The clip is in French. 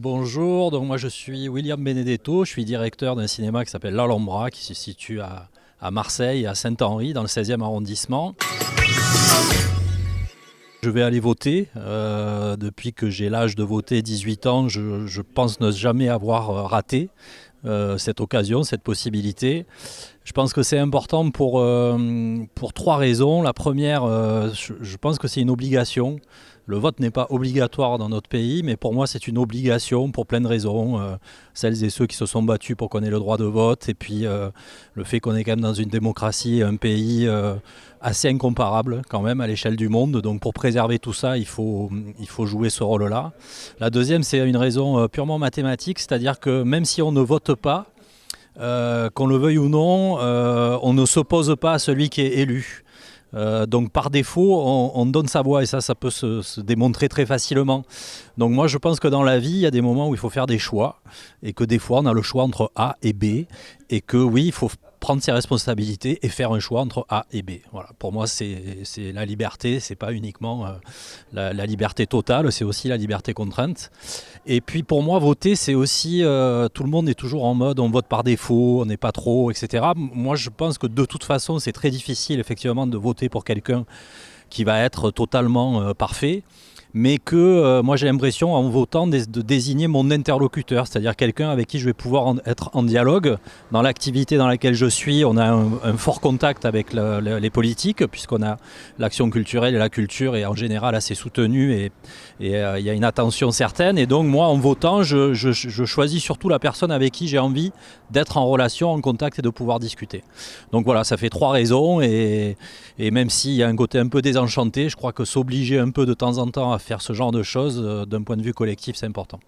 Bonjour, donc moi je suis William Benedetto, je suis directeur d'un cinéma qui s'appelle L'Alhambra, qui se situe à Marseille, à Saint-Henri, dans le 16e arrondissement. Je vais aller voter. Depuis que j'ai l'âge de voter, 18 ans, je pense ne jamais avoir raté cette occasion, cette possibilité. Je pense que c'est important pour trois raisons. La première, je pense que c'est une obligation. Le vote n'est pas obligatoire dans notre pays, mais pour moi c'est une obligation pour plein de raisons. Celles et ceux qui se sont battus pour qu'on ait le droit de vote, et puis le fait qu'on est quand même dans une démocratie, un pays assez incomparable quand même à l'échelle du monde. Donc pour préserver tout ça, il faut jouer ce rôle-là. La deuxième, c'est une raison purement mathématique, c'est-à-dire que même si on ne vote pas, qu'on le veuille ou non, on ne s'oppose pas à celui qui est élu. Donc par défaut, on donne sa voix, et ça peut se démontrer très facilement. Donc moi je pense que dans la vie, il y a des moments où il faut faire des choix, et que des fois on a le choix entre A et B, et que oui, il faut prendre ses responsabilités et faire un choix entre A et B. Voilà. Pour moi, c'est la liberté, c'est pas uniquement la liberté totale, c'est aussi la liberté contrainte. Et puis pour moi, voter, c'est aussi, tout le monde est toujours en mode on vote par défaut, on n'est pas trop, etc. Moi je pense que de toute façon, c'est très difficile effectivement de voter pour quelqu'un qui va être totalement parfait, mais que moi j'ai l'impression en votant de désigner mon interlocuteur, c'est-à-dire quelqu'un avec qui je vais pouvoir être en dialogue. Dans l'activité dans laquelle je suis, on a un fort contact avec les politiques, puisqu'on a l'action culturelle, et la culture est en général assez soutenue, et il y a une attention certaine. Et donc moi en votant, je choisis surtout la personne avec qui j'ai envie d'être en relation, en contact, et de pouvoir discuter. Donc voilà, ça fait trois raisons, et même s'il y a un côté un peu désenchanté, je crois que s'obliger un peu de temps en temps à faire ce genre de choses, d'un point de vue collectif, c'est important.